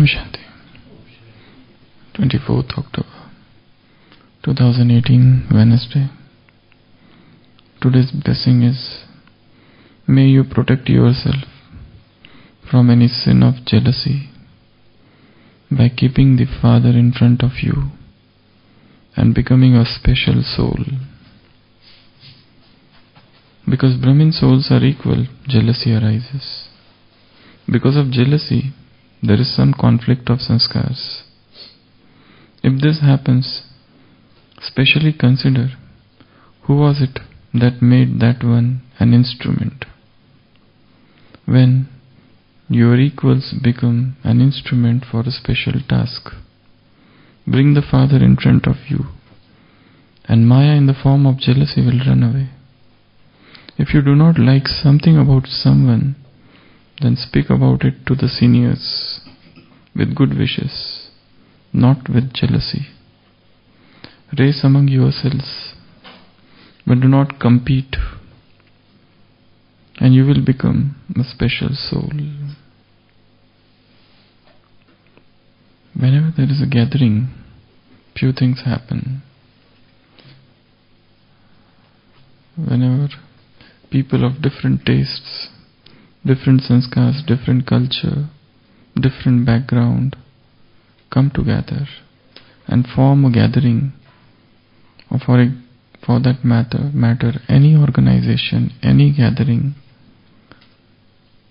Om Shanti. 24th October 2018, Wednesday. Today's blessing is, may you protect yourself from any sin of jealousy by keeping the Father in front of you and becoming a special soul. Because Brahmin souls are equal, jealousy arises. Because of jealousy, there is some conflict of sanskars. If this happens, specially consider who was it that made that one an instrument. When your equals become an instrument for a special task, bring the Father in front of you, and Maya in the form of jealousy will run away. If you do not like something about someone, then speak about it to the seniors with good wishes, not with jealousy. Race among yourselves, but do not compete, and you will become a special soul. Whenever there is a gathering, few things happen. Whenever people of different tastes, different sanskars, different culture, different background come together and form a gathering, or for that matter, any organization, any gathering,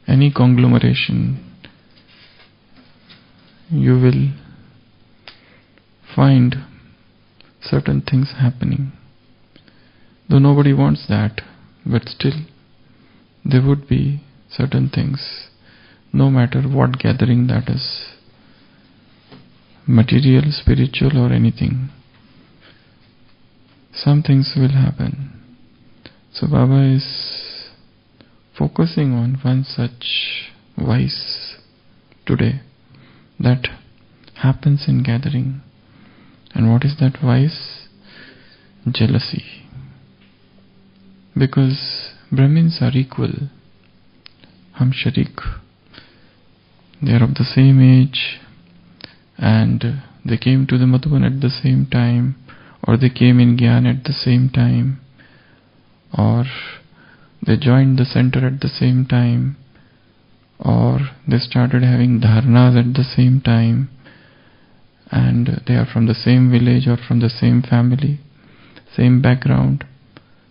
any conglomeration, you will find certain things happening. Though nobody wants that, but still there would be certain things, no matter what gathering that is, material, spiritual or anything. Some things will happen. So Baba is focusing on one such vice today that happens in gathering. And what is that vice? Jealousy. Because Brahmins are equal. Hum sharik. They are of the same age, and they came to the Madhuban at the same time, or they came in Gyan at the same time, or they joined the center at the same time, or they started having dharnas at the same time, and they are from the same village or from the same family, same background,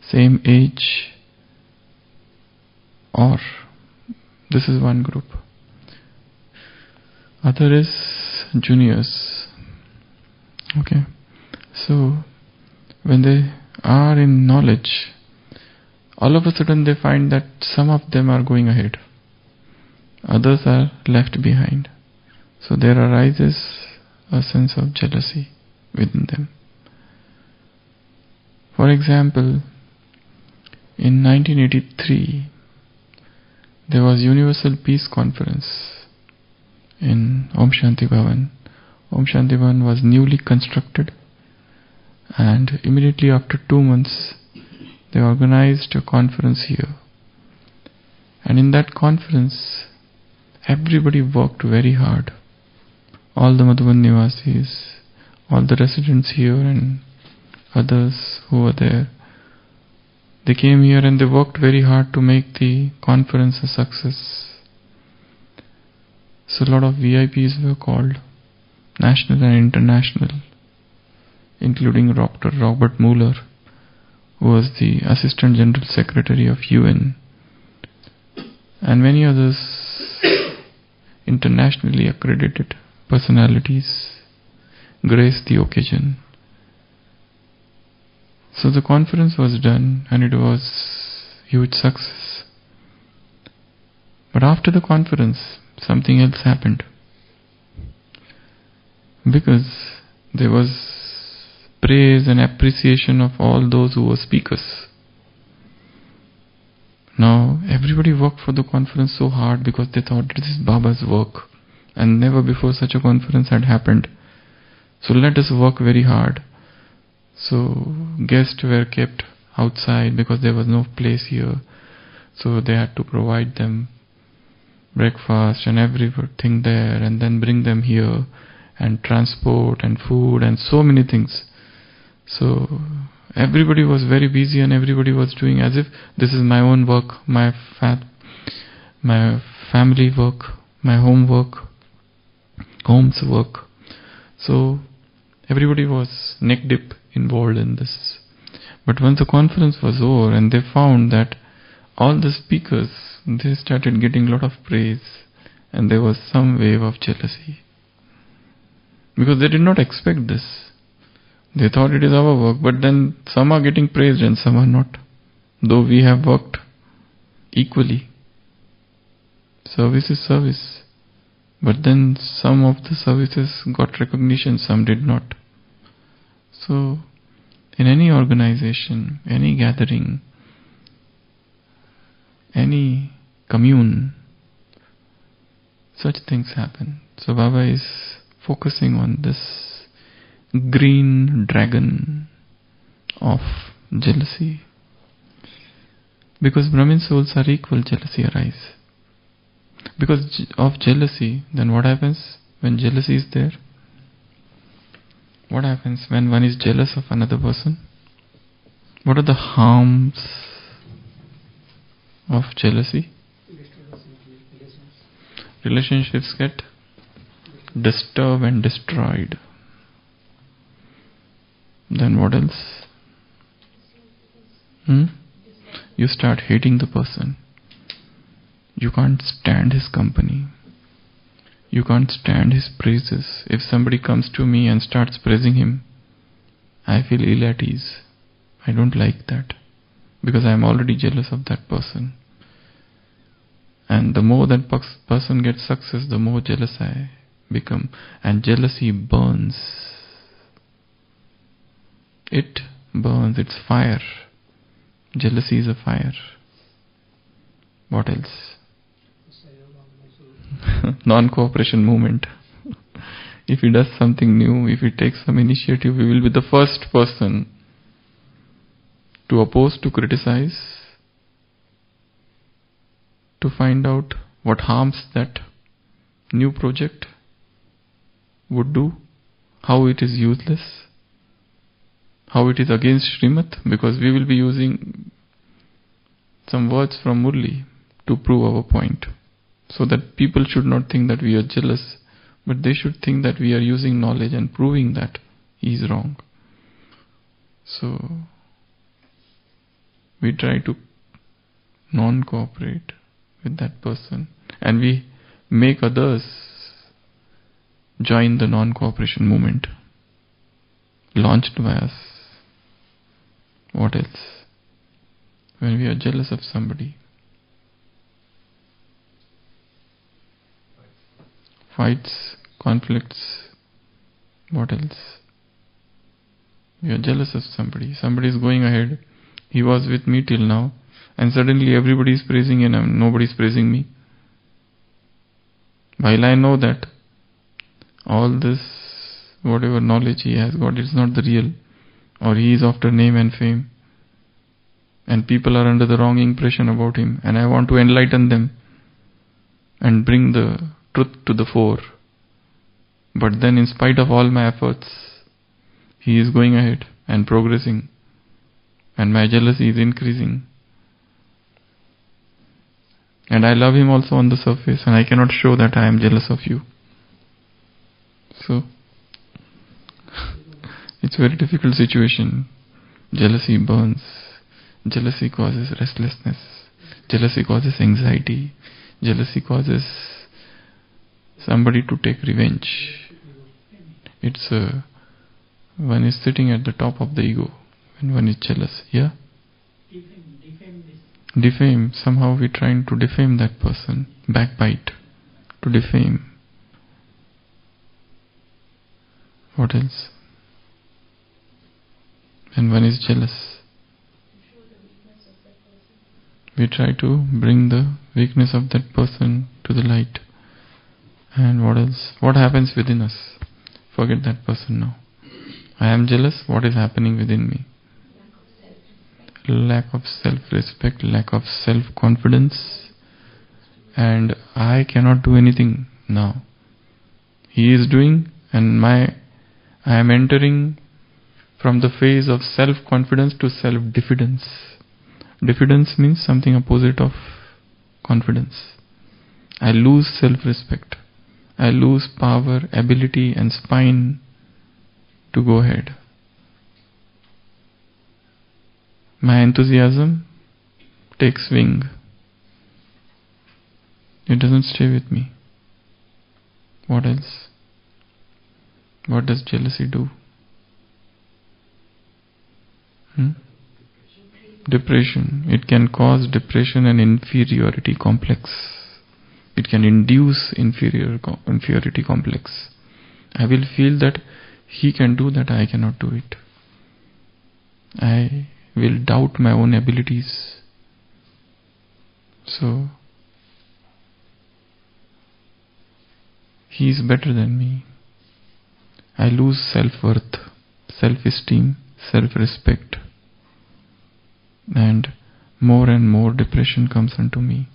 same age, or this is one group. Other is juniors. Okay. So when they are in knowledge, all of a sudden they find that some of them are going ahead, others are left behind. So there arises a sense of jealousy within them. For example, in 1983, there was Universal Peace Conference in Om Shanti Bhavan. Om Shanti Bhavan was newly constructed, and immediately after 2 months, they organized a conference here. And in that conference, everybody worked very hard. All the Madhuban Nivasis, all the residents here and others who were there, they came here and they worked very hard to make the conference a success. So a lot of VIPs were called, national and international, including Dr. Robert Mueller, who was the Assistant General Secretary of UN, and many others internationally accredited personalities graced the occasion. So the conference was done and it was huge success. But after the conference, something else happened. Because there was praise and appreciation of all those who were speakers. Now everybody worked for the conference so hard because they thought this is Baba's work and never before such a conference had happened. So let us work very hard. So guests were kept outside because there was no place here. So they had to provide them breakfast and everything there, and then bring them here, and transport and food and so many things. So everybody was very busy, and everybody was doing as if this is my own work, my family work, my home's work. So everybody was neck deep involved in this. But once the conference was over and they found that all the speakers, they started getting a lot of praise, and there was some wave of jealousy. Because they did not expect this. They thought it is our work, but then some are getting praised and some are not. Though we have worked equally. Service is service. But then some of the services got recognition, some did not. So, in any organization, any gathering, any commune, such things happen. So Baba is focusing on this green dragon of jealousy. Because Brahmin souls are equal, jealousy arises. Because of jealousy, then what happens when jealousy is there? What happens when one is jealous of another person? What are the harms of jealousy? Relationships get disturbed and destroyed. Then what else? You start hating the person. You can't stand his company. You can't stand his praises. If somebody comes to me and starts praising him, I feel ill at ease. I don't like that. Because I am already jealous of that person. And the more that person gets success, the more jealous I become. And jealousy burns. It burns. It's fire. Jealousy is a fire. What else? Non-cooperation movement. If he does something new, if he takes some initiative, he will be the first person to oppose, to criticize, to find out what harms that new project would do, how it is useless, how it is against Srimad, because we will be using some words from Murli to prove our point. So that people should not think that we are jealous, but they should think that we are using knowledge and proving that he is wrong. So, we try to non-cooperate with that person, and we make others join the non-cooperation movement launched by us. What else? When we are jealous of somebody, fights, conflicts, what else? We are jealous of somebody. Somebody is going ahead. He was with me till now, and suddenly everybody is praising him and nobody is praising me. While I know that all this, whatever knowledge he has got, is not the real, or he is after name and fame, and people are under the wrong impression about him, and I want to enlighten them and bring the truth to the fore. But then in spite of all my efforts, he is going ahead and progressing, and my jealousy is increasing. And I love him also on the surface, and I cannot show that I am jealous of you. So, it's a very difficult situation. Jealousy burns. Jealousy causes restlessness. Jealousy causes anxiety. Jealousy causes somebody to take revenge. It's one is sitting at the top of the ego when one is jealous. Yeah? Defame. Somehow we're trying to defame that person. Backbite. To defame. What else? When one is jealous, we try to bring the weakness of that person to the light. And what else? What happens within us? Forget that person now. I am jealous. What is happening within me? Lack of self-respect, lack of self-confidence, and I cannot do anything now. He is doing, and I am entering from the phase of self-confidence to self-diffidence. Diffidence means something opposite of confidence. I lose self-respect. I lose power, ability and spine to go ahead. My enthusiasm takes wing. It doesn't stay with me. What else? What does jealousy do? Depression. It can cause depression and inferiority complex. It can induce inferiority complex. I will feel that he can do that, I cannot do it. I will doubt my own abilities. So, he is better than me. I lose self-worth, self-esteem, self-respect, and more depression comes unto me.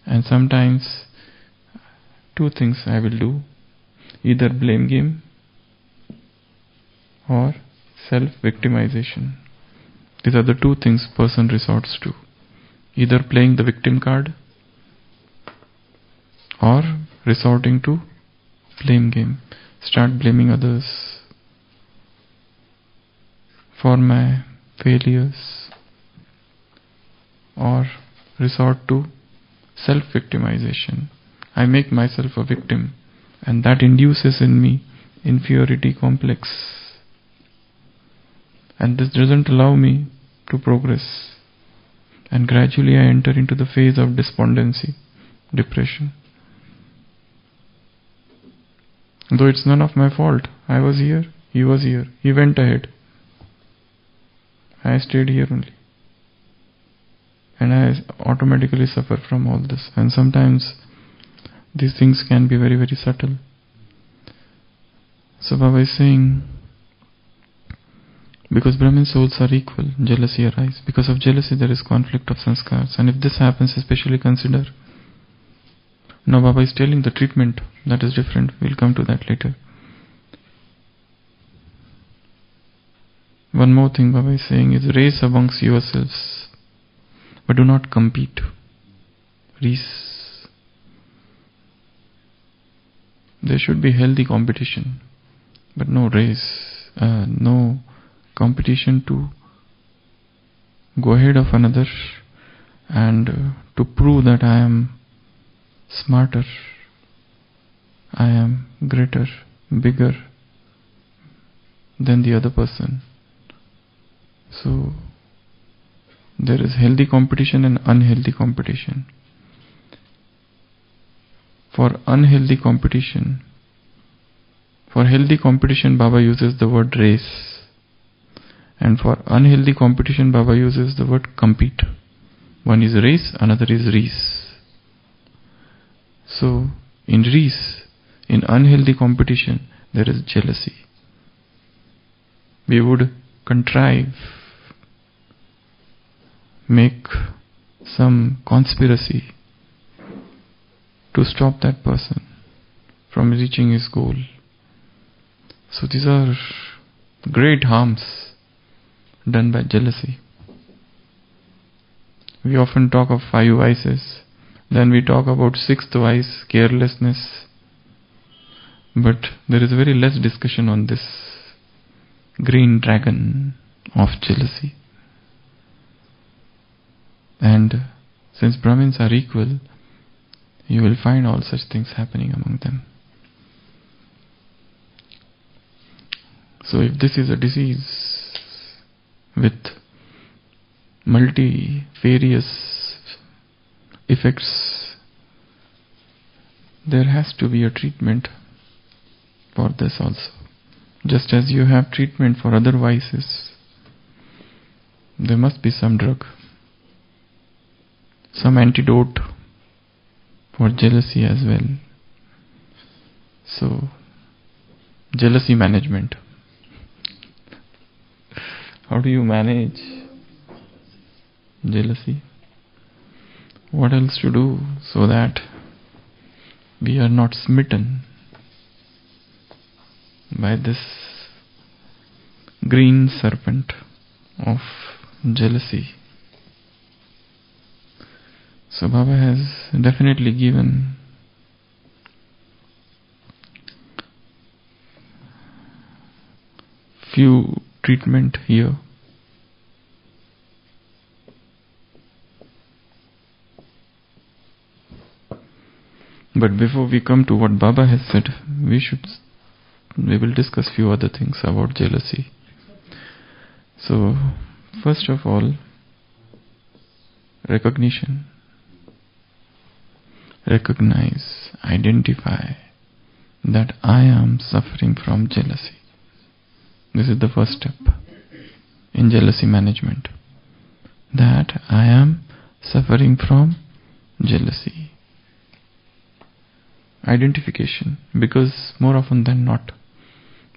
And sometimes two things I will do: either blame game or self-victimization. These are the two things person resorts to: either playing the victim card or resorting to blame game. Start blaming others for my failures, or resort to self-victimization. I make myself a victim, and that induces in me inferiority complex. And this doesn't allow me to progress. And gradually I enter into the phase of despondency, depression. Though it's none of my fault. I was here, he was here, he went ahead. I stayed here only. And I automatically suffer from all this. And sometimes these things can be very, very subtle. So Baba is saying, because Brahmin souls are equal, jealousy arises. Because of jealousy there is conflict of sanskars. And if this happens, especially consider. Now Baba is telling the treatment, that is different. We'll come to that later. One more thing Baba is saying is, race amongst yourselves, but do not compete. Race. There should be healthy competition, but no race, no competition to go ahead of another and to prove that I am smarter, I am greater, bigger than the other person. So there is healthy competition and unhealthy competition. For healthy competition, Baba uses the word race, and for unhealthy competition Baba uses the word compete. One is race, another is race. So in race, in unhealthy competition, there is jealousy. We would contrive, make some conspiracy to stop that person from reaching his goal. So these are great harms done by jealousy. We often talk of 5 vices, then we talk about 6th vice, carelessness. But there is very less discussion on this green dragon of jealousy. And since Brahmins are equal, you will find all such things happening among them. So if this is a disease with multifarious effects, there has to be a treatment for this also. Just as you have treatment for other vices, there must be some drug, some antidote for jealousy as well. So, jealousy management. How do you manage jealousy? what else to do so that we are not smitten by this green serpent of jealousy. So Baba has definitely given few treatment here. But before we come to what Baba has said, we will discuss few other things about jealousy. So, first of all, recognition. Recognize, identify that I am suffering from jealousy. This is the first step in jealousy management. That I am suffering from jealousy. Identification, because more often than not,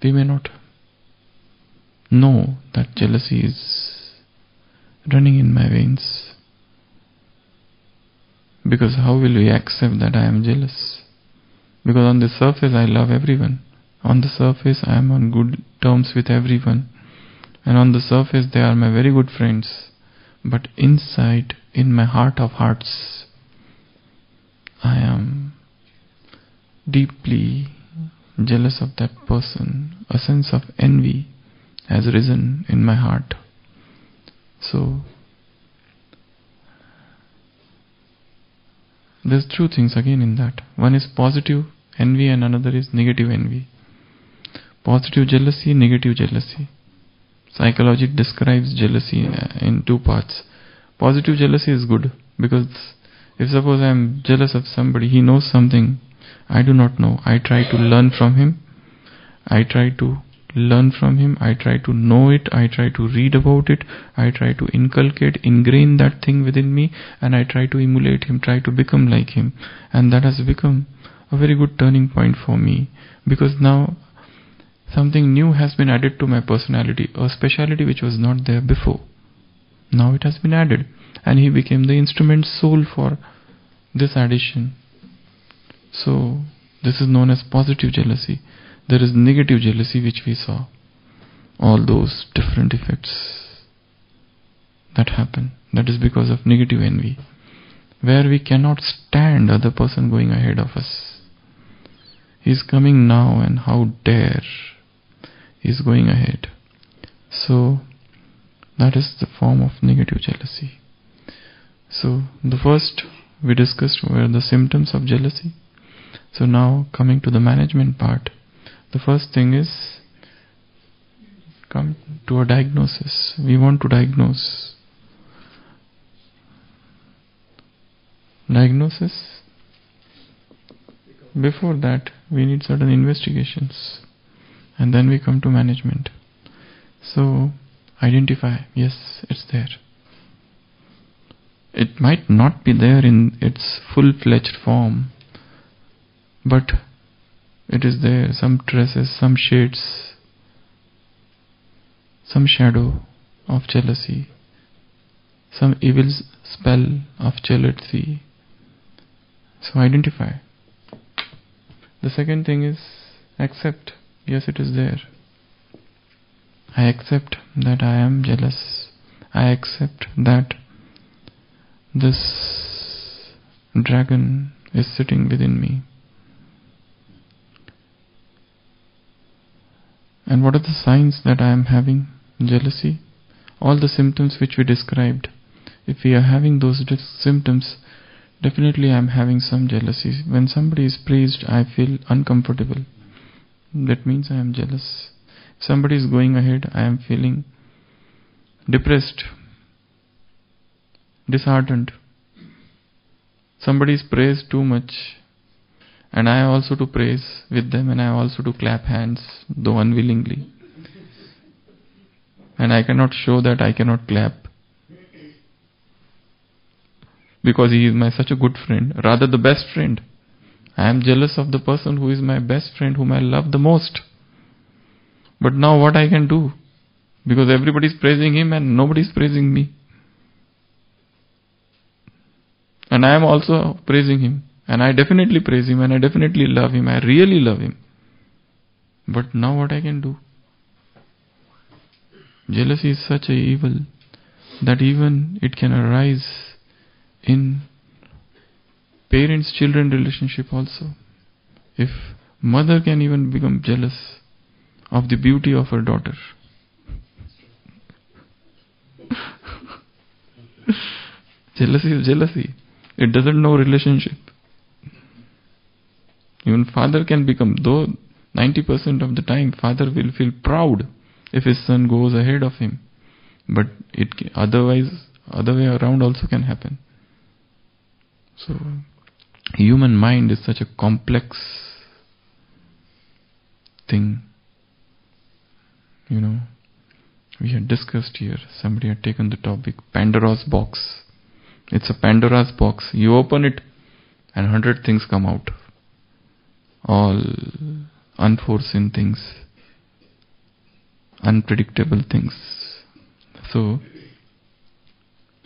we may not know that jealousy is running in my veins. Because how will we accept that I am jealous? Because on the surface I love everyone. On the surface I am on good terms with everyone. And on the surface they are my very good friends. But inside, in my heart of hearts, I am deeply jealous of that person. A sense of envy has risen in my heart. So, there's two things again in that. One is positive envy and another is negative envy. Positive jealousy, negative jealousy. Psychology describes jealousy in two parts. Positive jealousy is good, because if suppose I am jealous of somebody, he knows something I do not know. I try to learn from him. I try to know it. I try to read about it. I try to ingrain that thing within me, and I try to emulate him, try to become like him. And that has become a very good turning point for me, because now something new has been added to my personality, a speciality which was not there before. Now it has been added, and he became the instrument soul for this addition. So, this is known as positive jealousy. There is negative jealousy, which we saw. All those different effects that happen. That is because of negative envy, where we cannot stand other person going ahead of us. He is coming now, and how dare he is going ahead. So, that is the form of negative jealousy. So, the first we discussed were the symptoms of jealousy. So now coming to the management part, the first thing is come to a diagnosis. We want to diagnose. Diagnosis. Before that, we need certain investigations, and then we come to management. So identify, yes, it's there. It might not be there in its full-fledged form, but it is there, some traces, some shades, some shadow of jealousy, some evil spell of jealousy. So identify. The second thing is accept. Yes, it is there. I accept that I am jealous. I accept that this dragon is sitting within me. And what are the signs that I am having jealousy? All the symptoms which we described. If we are having those symptoms, definitely I am having some jealousy. When somebody is praised, I feel uncomfortable. That means I am jealous. If somebody is going ahead, I am feeling depressed, disheartened. Somebody is praised too much, and I also to praise with them, and I also to clap hands, though unwillingly. And I cannot show that I cannot clap, because he is my such a good friend, rather the best friend. I am jealous of the person who is my best friend, whom I love the most. But now what I can do? Because everybody is praising him and nobody is praising me. And I am also praising him. And I definitely praise him and I definitely love him. I really love him. But now what I can do? Jealousy is such a evil that even it can arise in parents-children relationship also. If mother can even become jealous of the beauty of her daughter. Jealousy is jealousy. It doesn't know relationship. Even father can become, though 90% of the time father will feel proud if his son goes ahead of him. But otherwise, other way around also can happen. So, human mind is such a complex thing. We had discussed here, somebody had taken the topic, Pandora's box. It's a Pandora's box. You open it and 100 things come out. All unforeseen things, unpredictable things. So,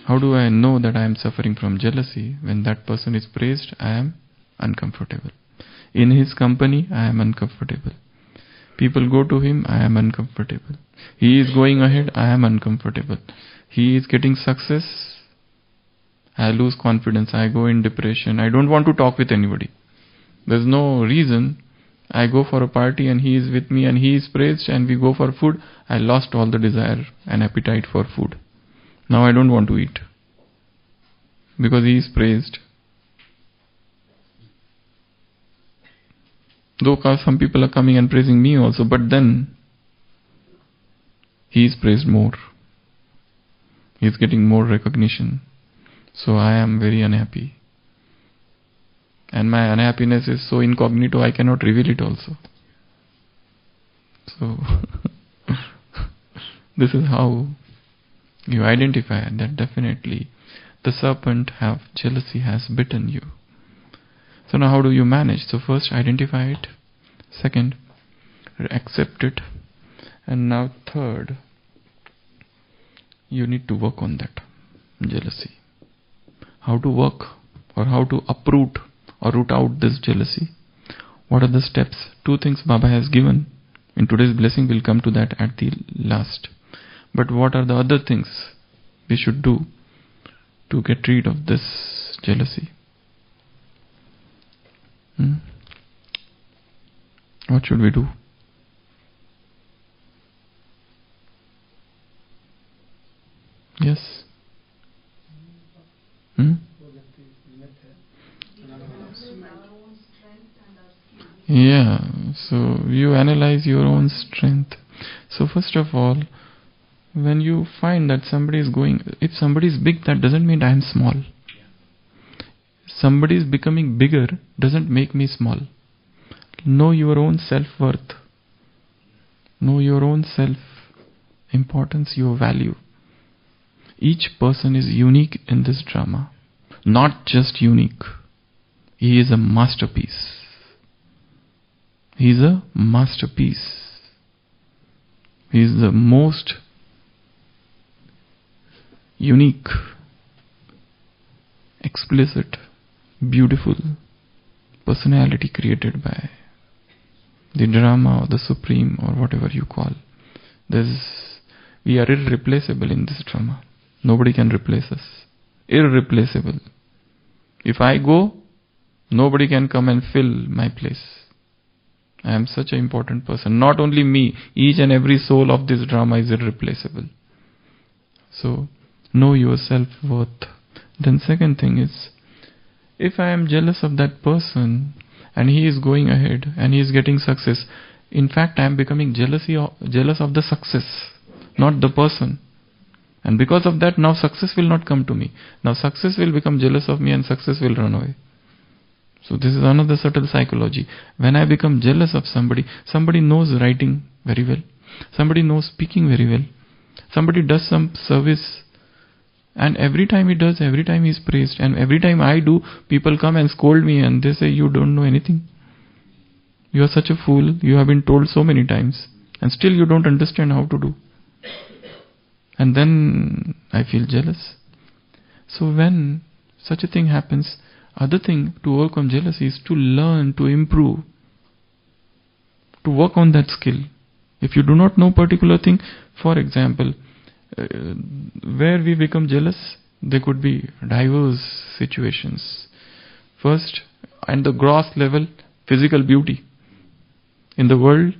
how do I know that I am suffering from jealousy? When that person is praised, I am uncomfortable. In his company, I am uncomfortable. People go to him, I am uncomfortable. He is going ahead, I am uncomfortable. He is getting success, I lose confidence, I go in depression, I don't want to talk with anybody. There's no reason. I go for a party and he is with me and he is praised and we go for food. I lost all the desire and appetite for food. Now I don't want to eat because he is praised. Though some people are coming and praising me also, but then he is praised more. He is getting more recognition. So I am very unhappy. And my unhappiness is so incognito, I cannot reveal it also. So, this is how you identify that definitely the serpent jealousy has bitten you. So now how do you manage? So first identify it. Second, accept it. And now third, you need to work on that jealousy. How to work or how to uproot or root out this jealousy. What are the steps? 2 things Baba has given. In today's blessing we'll come to that at the last. But what are the other things we should do to get rid of this jealousy? What should we do? Yes? Yeah, so you analyze your own strength. So first of all, when you find that somebody is if somebody is big, that doesn't mean I am small. Somebody is becoming bigger doesn't make me small. Know your own self-worth. Know your own self-importance, your value. Each person is unique in this drama. Not just unique. He is a masterpiece. He is a masterpiece. He is the most unique, explicit, beautiful personality created by the drama or the supreme or whatever you call. We are irreplaceable in this drama. Nobody can replace us. Irreplaceable. If I go, nobody can come and fill my place. I am such an important person. Not only me, each and every soul of this drama is irreplaceable. So, know your self-worth. Then second thing is, if I am jealous of that person and he is going ahead and he is getting success, in fact I am becoming jealous of the success, not the person. And because of that, now success will not come to me. Now success will become jealous of me and success will run away. So this is another subtle psychology. When I become jealous of somebody knows writing very well. Somebody knows speaking very well. Somebody does some service. And every time he does, every time he is praised. And every time I do, people come and scold me and they say, you don't know anything. You are such a fool. You have been told so many times. And still you don't understand how to do. And then I feel jealous. So when such a thing happens, other thing to overcome jealousy is to learn, to improve, to work on that skill. If you do not know particular thing, for example, where we become jealous, there could be diverse situations. First, at the gross level, physical beauty. In the world,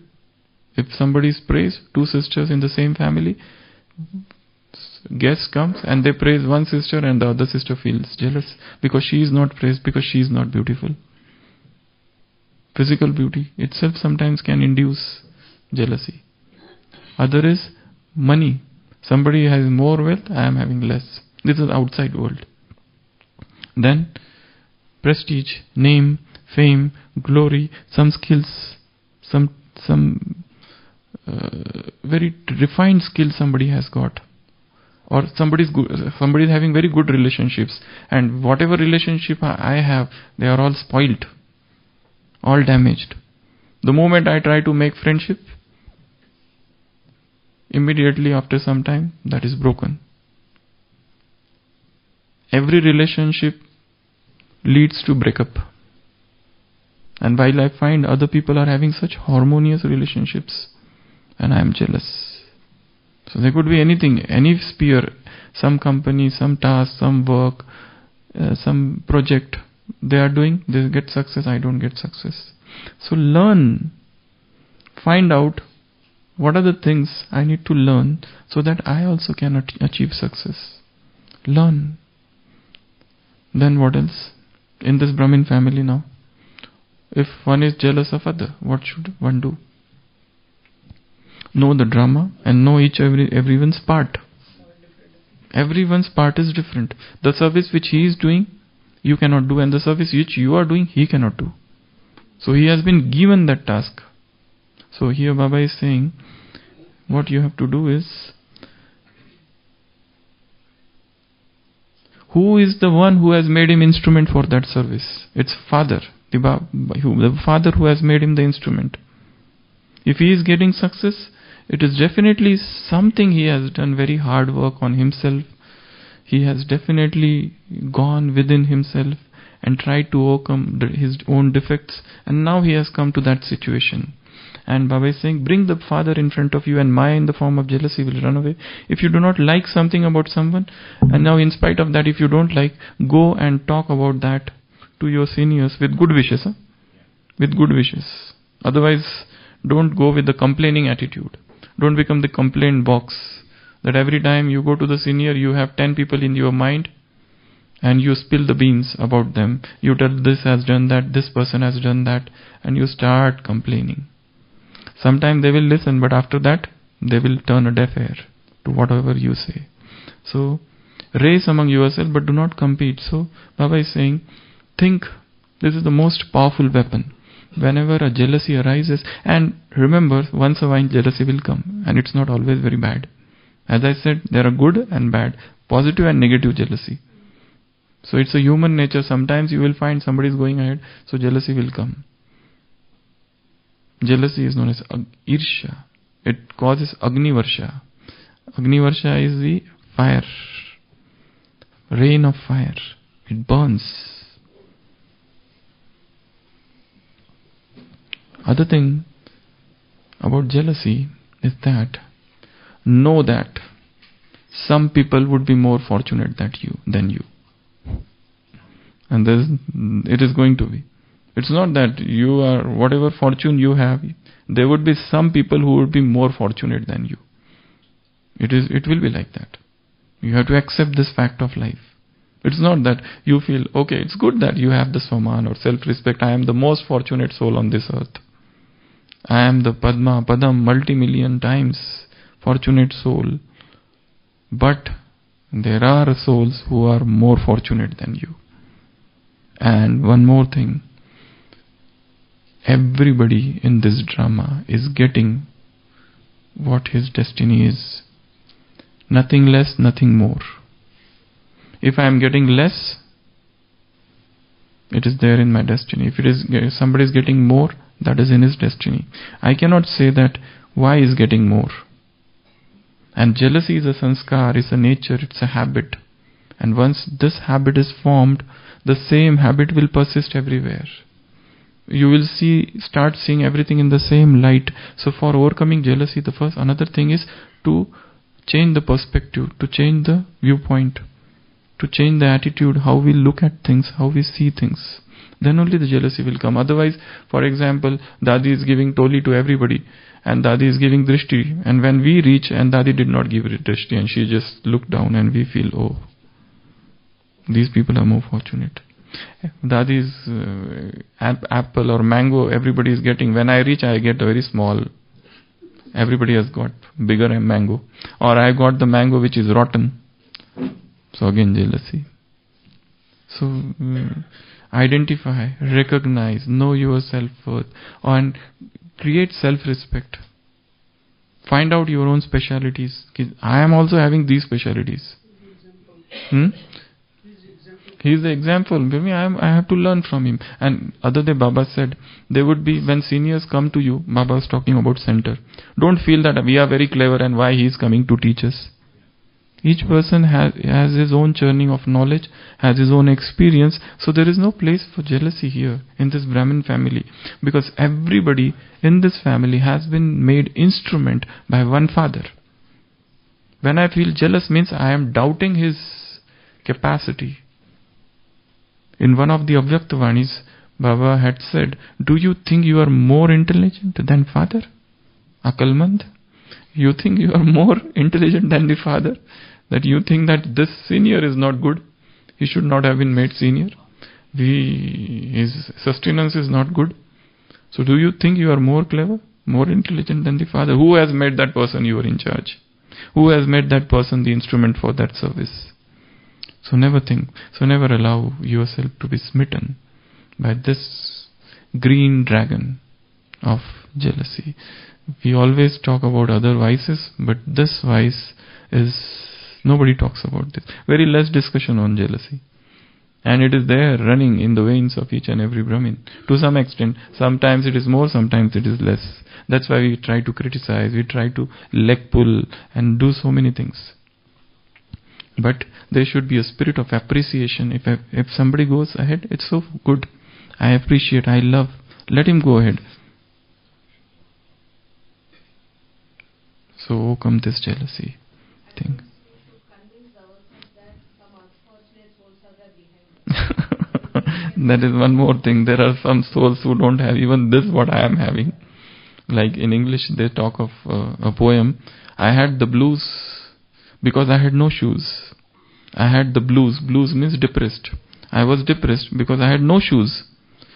if somebody is praised, two sisters in the same family, guest comes and they praise one sister and the other sister feels jealous because she is not praised, because she is not beautiful. Physical beauty itself sometimes can induce jealousy. Other is money. Somebody has more wealth, I am having less. This is outside world. Then prestige, name, fame, glory, some skills, some very refined skill somebody has got, or somebody is having very good relationships, and whatever relationship I have, they are all spoilt, all damaged. The moment I try to make friendship, immediately after some time, that is broken. Every relationship leads to breakup. And while I find other people are having such harmonious relationships, and I am jealous. So there could be anything, any sphere, some company, some task, some work, some project they are doing, they get success, I don't get success. So learn, find out what are the things I need to learn so that I also can achieve success. Learn. Then what else? In this Brahmin family now, if one is jealous of other, what should one do? Know the drama and know everyone's part. Everyone's part is different. The service which he is doing, you cannot do, and the service which you are doing, he cannot do. So he has been given that task. So here Baba is saying, what you have to do is, who is the one who has made him instrument for that service? It's Father, the Father who has made him the instrument. If he is getting success, it is definitely something he has done very hard work on himself. He has definitely gone within himself and tried to overcome his own defects, and now he has come to that situation. And Baba is saying, bring the Father in front of you, and Maya in the form of jealousy will run away. If you do not like something about someone, and now in spite of that, if you don't like, go and talk about that to your seniors with good wishes. With good wishes. Otherwise, don't go with the complaining attitude. Don't become the complaint box, that every time you go to the senior, you have 10 people in your mind and you spill the beans about them. You tell this has done that, this person has done that, and you start complaining. Sometimes they will listen, but after that, they will turn a deaf ear to whatever you say. So, race among yourself, but do not compete. So, Baba is saying, think, this is the most powerful weapon. Whenever a jealousy arises, and remember, once a while jealousy will come, and it's not always very bad. As I said, there are good and bad, positive and negative jealousy. So it's a human nature. Sometimes you will find somebody is going ahead, so jealousy will come. Jealousy is known as Irsha. It causes Agni Varsha. Agni Varsha is the fire, rain of fire. It burns. Other thing about jealousy is that, know that some people would be more fortunate than you. And it is going to be. It's not that you are, whatever fortune you have, there would be some people who would be more fortunate than you. It will be like that. You have to accept this fact of life. It's not that you feel, okay, it's good that you have the Swaman or self-respect. I am the most fortunate soul on this earth. I am the Padam, multi-million times fortunate soul. But there are souls who are more fortunate than you. And one more thing. Everybody in this drama is getting what his destiny is. Nothing less, nothing more. If I am getting less, it is there in my destiny. If somebody is getting more, that is in his destiny. I cannot say that why is getting more. And jealousy is a sanskar, it's a nature, it's a habit. And once this habit is formed, the same habit will persist everywhere. You will start seeing everything in the same light. So for overcoming jealousy, another thing is to change the perspective, to change the viewpoint, to change the attitude, how we look at things, how we see things. Then only the jealousy will come. Otherwise, for example, Dadi is giving toli to everybody and Dadi is giving drishti, and when we reach and Dadi did not give drishti and she just looked down, and we feel, oh, these people are more fortunate. Dadi's apple or mango everybody is getting. When I reach, I get a very small. Everybody has got bigger mango. Or I got the mango which is rotten. So again, jealousy. So identify, recognize, know your self-worth, and create self-respect. Find out your own specialities. I am also having these specialities. He is the example. Maybe I have to learn from him. And other day Baba said, there would be, when seniors come to you, Baba was talking about center. Don't feel that we are very clever and why he is coming to teach us. Each person has his own churning of knowledge, has his own experience. So there is no place for jealousy here in this Brahmin family. Because everybody in this family has been made instrument by one father. When I feel jealous means I am doubting his capacity. In one of the Avyaktavanis, Baba had said, do you think you are more intelligent than father? Akalmand? You think you are more intelligent than the father? That you think that this senior is not good? He should not have been made senior. His sustenance is not good. So do you think you are more clever, more intelligent than the father? Who has made that person you are in charge? Who has made that person the instrument for that service? So never allow yourself to be smitten by this green dragon of jealousy. We always talk about other vices, but this vice is, nobody talks about this. Very less discussion on jealousy. And it is there running in the veins of each and every Brahmin. To some extent, sometimes it is more, sometimes it is less. That's why we try to criticize, we try to leg pull and do so many things. But there should be a spirit of appreciation. If somebody goes ahead, it's so good. I appreciate, I love. Let him go ahead. So overcome this jealousy thing. That is one more thing. There are some souls who don't have even this what I am having. Like in English they talk of a poem. I had the blues because I had no shoes. I had the blues. Blues means depressed. I was depressed because I had no shoes.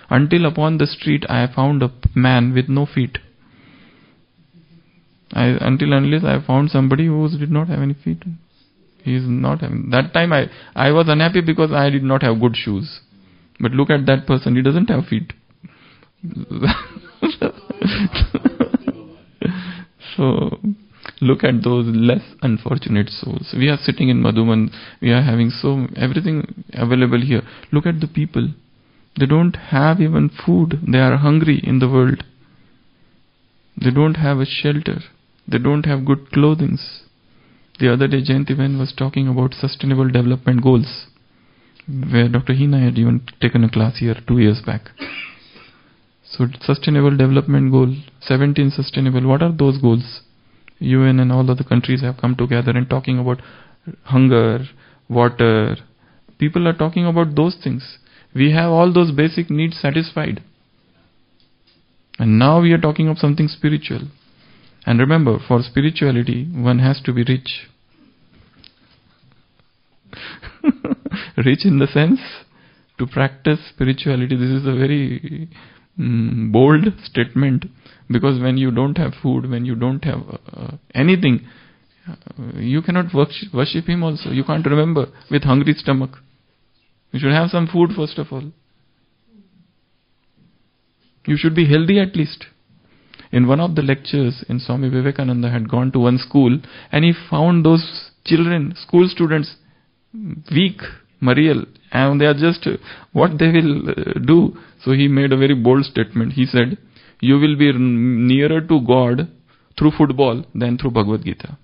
Until upon the street I found a man with no feet. Unless I found somebody who did not have any feet. He is not having. That time I was unhappy because I did not have good shoes. But look at that person, he doesn't have feet. So look at those less unfortunate souls. We are sitting in Madhuban, we are having everything available here. Look at the people. They don't have even food. They are hungry in the world. They don't have a shelter. They don't have good clothing. The other day Jayantiben was talking about sustainable development goals, where Dr. Hina had even taken a class here 2 years back. So sustainable development goal, 17 sustainable, what are those goals? UN and all other countries have come together and talking about hunger, water. People are talking about those things. We have all those basic needs satisfied. And now we are talking of something spiritual. And remember, for spirituality, one has to be rich. Rich in the sense, to practice spirituality, this is a very bold statement. Because when you don't have food, when you don't have anything, you cannot worship him also. You can't remember with hungry stomach. You should have some food first of all. You should be healthy at least. In one of the lectures, Swami Vivekananda had gone to one school and he found those children, school students, weak, Marial, and they are just what they will do. So he made a very bold statement. He said, you will be nearer to God through football than through Bhagavad Gita.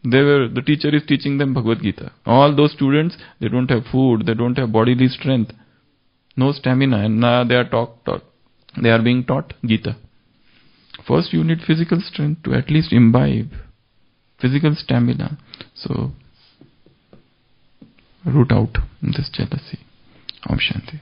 The teacher is teaching them Bhagavad Gita. All those students, they don't have food, they don't have bodily strength, no stamina, and now they are being taught Gita. First you need physical strength to at least imbibe physical stamina. So root out this jealousy. Om Shanti.